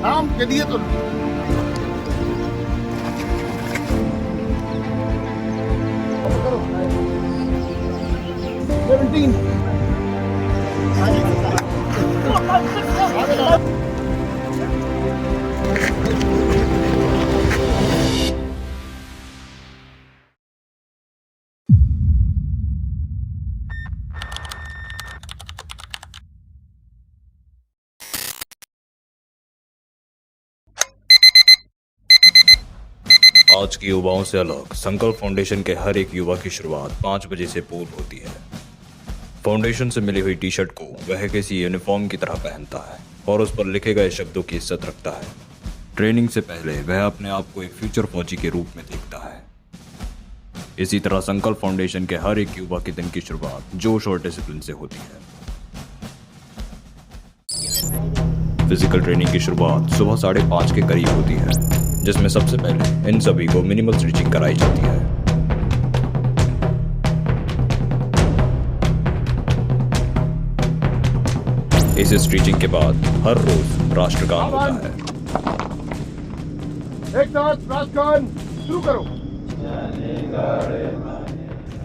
नाम के लिए तो करो 17 आज के युवाओं से अलग संकल्प फाउंडेशन के हर एक युवा की शुरुआत 5 बजे से पूर्व होती है। फाउंडेशन से मिली हुई टी शर्ट को वह किसी यूनिफॉर्म की तरह पहनता है और उस पर लिखे गए शब्दों की इज्जत रखता है। ट्रेनिंग से पहले वह अपने आप को एक फ्यूचर फौजी के रूप में देखता है। इसी तरह संकल्प फाउंडेशन के हर एक युवा के दिन की शुरुआत जोश और डिसिप्लिन से होती है। फिजिकल ट्रेनिंग की शुरुआत सुबह 5:30 के करीब होती है, जिसमें सबसे पहले इन सभी को मिनिमल स्ट्रेचिंग कराई जाती है। इस स्ट्रेचिंग के बाद हर रोज राष्ट्रगान होता है। एक साथ राष्ट्रगान शुरू करो।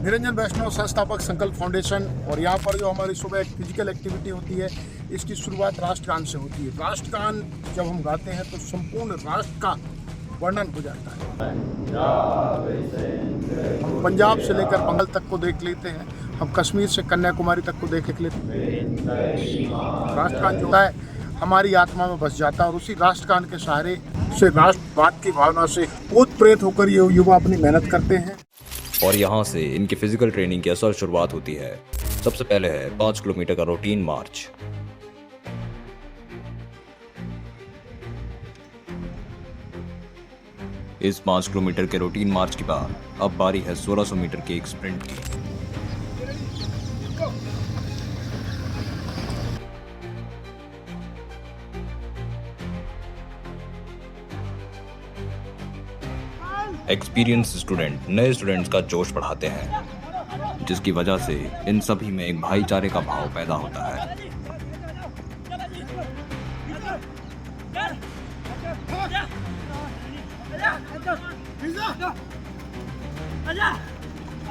निरंजन वैष्णव, संस्थापक संकल्प फाउंडेशन, और यहाँ पर जो हमारी सुबह एक फिजिकल एक्टिविटी होती है, इसकी शुरुआत राष्ट्रगान से होती है। राष्ट्रगान जब हम गाते हैं तो संपूर्ण राष्ट्र का वर्णन हो जाता है। हम पंजाब से लेकर बंगाल तक को देख लेते हैं, हम कश्मीर से कन्याकुमारी तक को देख लेते हैं। राष्ट्रगान जो है हमारी आत्मा में बस जाता है और उसी राष्ट्रगान के सहारे से राष्ट्रवाद की भावना से ओतप्रेत होकर ये युवा अपनी मेहनत करते हैं। और यहाँ से इनकी फिजिकल ट्रेनिंग की असल शुरुआत होती है। सबसे पहले है 5 किलोमीटर का रूटीन मार्च। इस 5 किलोमीटर के रूटीन मार्च के बाद अब बारी है 1600 मीटर के एक स्प्रिंट की। एक्सपीरियंस स्टूडेंट नए स्टूडेंट्स का जोश बढ़ाते हैं, जिसकी वजह से इन सभी में एक भाईचारे का भाव पैदा होता है।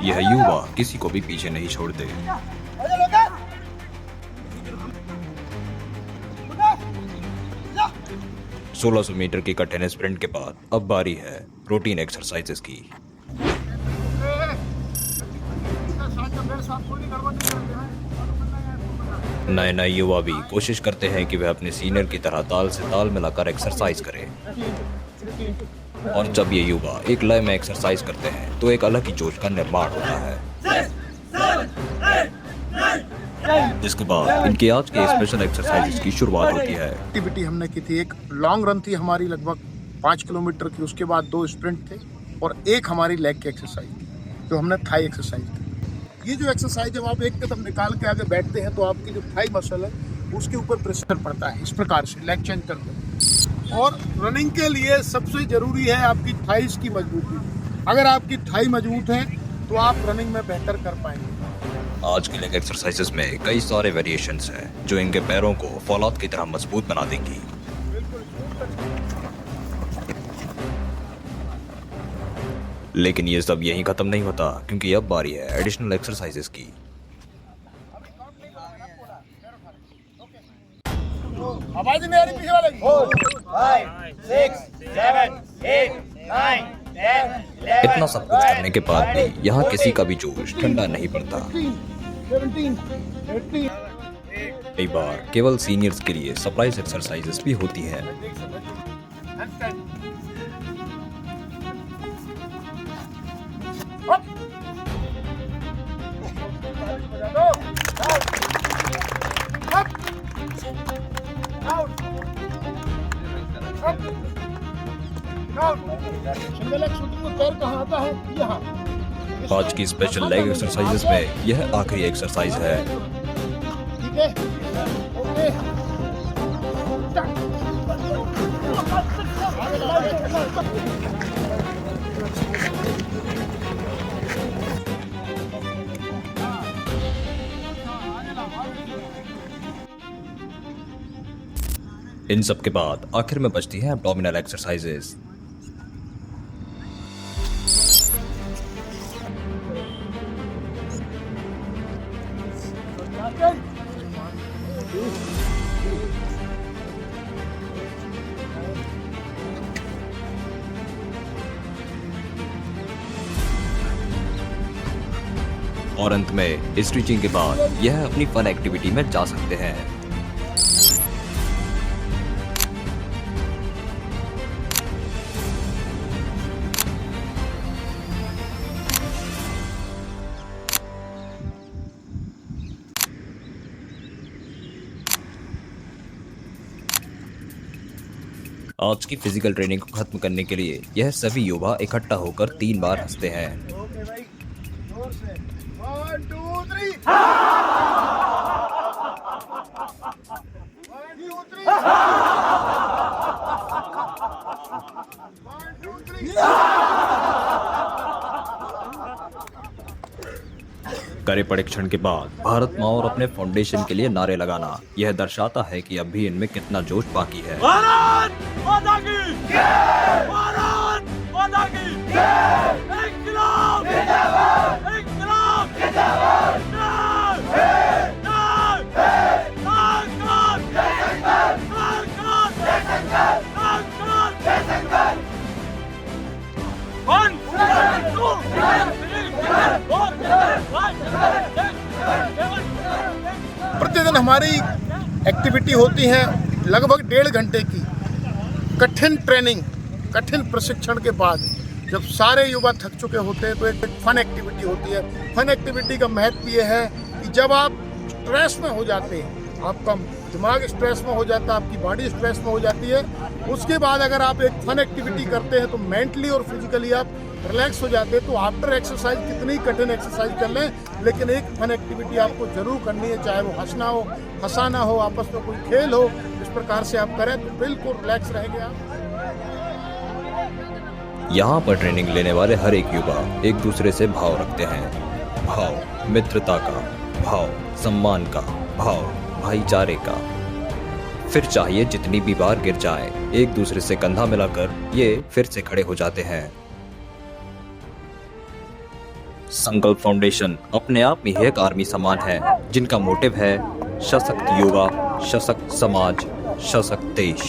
यह युवा किसी को भी पीछे नहीं छोड़ते। सोलह 1600 मीटर की कठिन स्प्रिंट के बाद अब बारी है रूटीन एक्सरसाइजेस की। नए युवा भी कोशिश करते हैं कि वह अपने सीनियर की तरह ताल से ताल मिलाकर एक्सरसाइज करें, और जब ये युवा एक लय में एक्सरसाइज करते हैं तो एक अलग ही जोश का निर्माण होता है। इसके बाद इनके आज के स्पेशल एक्सरसाइज की शुरुआत होती है। एक्टिविटी हमने की थी, एक लॉन्ग रन थी हमारी लगभग 5 किलोमीटर की, उसके बाद 2 स्प्रिंट थे और एक हमारी लेग की एक्सरसाइज थी जो हमने थाई एक्सरसाइज थी। ये जो एक्सरसाइज जब आप एक कदम निकाल के आगे बैठते हैं तो आपकी जो थाई मसल है उसके ऊपर प्रेशर पड़ता है, इस प्रकार से लेग चेंज करते। और रनिंग के लिए सबसे जरूरी है आपकी थाइस की मजबूती। अगर आपकी थाई मजबूत है तो आप रनिंग में बेहतर कर पाएंगे। आज के लेग एक्सरसाइजेस में कई सारे वेरिएशंस हैं जो इनके पैरों को फौलाद की तरह मजबूत बना देंगी। लेकिन ये सब यहीं खत्म नहीं होता, क्योंकि अब बारी है एडिशनल एक्सरसाइजेस की। आवाज नहीं आ रही पीछे वाले की। 5, 6, 7, 8, 9, 10, इतना सब कुछ करने के बाद भी यहाँ किसी का भी जोश ठंडा नहीं पड़ता। 17, 18। कई बार केवल सीनियर्स के लिए सरप्राइज एक्सरसाइजेस भी होती हैं। पैर कहाँ आता है? यहाँ। आज की स्पेशल लेग एक्सरसाइजेस में यह आखिरी एक्सरसाइज है। ठीक है, ओके। इन सब के बाद आखिर में बचती है एब्डोमिनल एक्सरसाइजेस। और अंत में स्ट्रेचिंग के बाद यह अपनी फन एक्टिविटी में जा सकते हैं। आज की फिजिकल ट्रेनिंग को खत्म करने के लिए यह सभी युवा इकट्ठा होकर 3 बार हंसते हैं। ओके भाई, जोर से 1 2 3 1 2 3 1 2 3 करे परीक्षण के बाद भारत माँ और अपने फाउंडेशन के लिए नारे लगाना यह दर्शाता है कि अब भी इनमें कितना जोश बाकी है। भारत माता की जय! भारत माता की जय! इनकलाब जिंदाबाद! इनकलाब जिंदाबाद! जय! जय! सरकार! जय सरकार! सरकार! जय सरकार! सरकार! जय सरकार! 1 2 प्रतिदिन हमारी एक्टिविटी होती है लगभग 1.5 घंटे की कठिन ट्रेनिंग, कठिन प्रशिक्षण के बाद जब सारे युवा थक चुके होते हैं तो एक फन एक्टिविटी होती है। फन एक्टिविटी का महत्व ये है कि जब आप स्ट्रेस में हो जाते हैं, आपका दिमाग स्ट्रेस में हो जाता है, आपकी बॉडी स्ट्रेस में हो जाती है, उसके बाद अगर आप एक फन एक्टिविटी करते हैं तो मेंटली और फिजिकली आप रिलैक्स हो जाते हैं। तो आफ्टर एक्सरसाइज कितनी कठिन एक्सरसाइज कर लें, लेकिन एक फन एक्टिविटी आपको जरूर करनी है, चाहे वो हंसना हो, हंसाना हो, आपस में कोई खेल हो, इस प्रकार से आप करें तो बिल्कुल रिलैक्स रहेंगे आप। यहाँ पर ट्रेनिंग लेने वाले हर एक युवा एक दूसरे से भाव रखते हैं। भाव मित्रता का, भाव सम्मान का, भाव भाईचारे का। फिर चाहिए जितनी भी बार गिर जाए, एक दूसरे से कंधा मिलाकर ये फिर से खड़े हो जाते हैं। संकल्प फाउंडेशन अपने आप में ही एक आर्मी समान है, जिनका मोटिव है सशक्त युवा, सशक्त समाज, सशक्त देश।